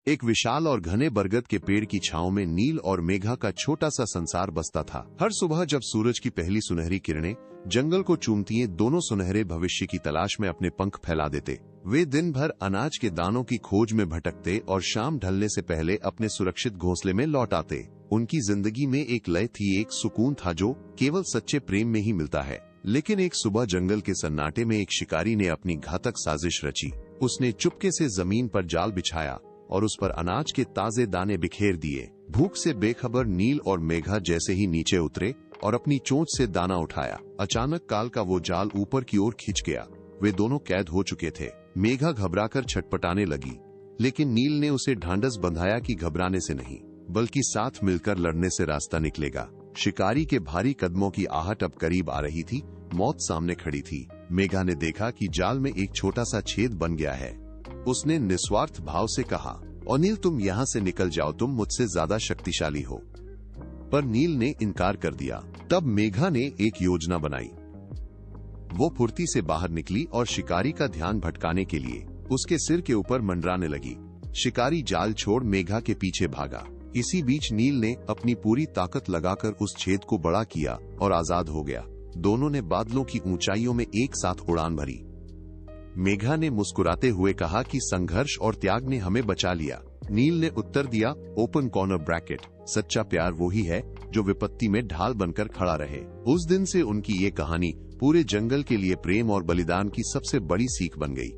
एक विशाल और घने बरगद के पेड़ की छांव में नील और मेघा का छोटा सा संसार बसता था। हर सुबह जब सूरज की पहली सुनहरी किरणें जंगल को चूमती दोनों सुनहरे भविष्य की तलाश में अपने पंख फैला देते। वे दिन भर अनाज के दानों की खोज में भटकते और शाम ढलने से पहले अपने सुरक्षित घोंसले में लौट आते। उनकी जिंदगी में एक लय थी, एक सुकून था जो केवल सच्चे प्रेम में ही मिलता है। लेकिन एक सुबह जंगल के सन्नाटे में एक शिकारी ने अपनी घातक साजिश रची। उसने चुपके से जमीन पर जाल बिछाया और उस पर अनाज के ताजे दाने बिखेर दिए। भूख से बेखबर नील और मेघा जैसे ही नीचे उतरे और अपनी चोंच से दाना उठाया, अचानक काल का वो जाल ऊपर की ओर खिंच गया। वे दोनों कैद हो चुके थे। मेघा घबराकर छटपटाने लगी, लेकिन नील ने उसे ढांढस बंधाया कि घबराने से नहीं, बल्कि साथ मिलकर लड़ने से रास्ता निकलेगा। शिकारी के भारी कदमों की आहट अब करीब आ रही थी। मौत सामने खड़ी थी। मेघा ने देखा कि जाल में एक छोटा सा छेद बन गया है। उसने निस्वार्थ भाव से कहा, अनिल तुम यहाँ से निकल जाओ, तुम मुझसे ज्यादा शक्तिशाली हो। पर नील ने इनकार कर दिया। तब मेघा ने एक योजना बनाई। वो फुर्ती से बाहर निकली और शिकारी का ध्यान भटकाने के लिए उसके सिर के ऊपर मंडराने लगी। शिकारी जाल छोड़ मेघा के पीछे भागा। इसी बीच नील ने अपनी पूरी ताकत लगाकर उस छेद को बड़ा किया और आजाद हो गया। दोनों ने बादलों की ऊंचाइयों में एक साथ उड़ान भरी। मेघा ने मुस्कुराते हुए कहा कि संघर्ष और त्याग ने हमें बचा लिया। नील ने उत्तर दिया, ओपन कॉर्नर ब्रैकेट, सच्चा प्यार वो ही है जो विपत्ति में ढाल बनकर खड़ा रहे। उस दिन से उनकी ये कहानी पूरे जंगल के लिए प्रेम और बलिदान की सबसे बड़ी सीख बन गई।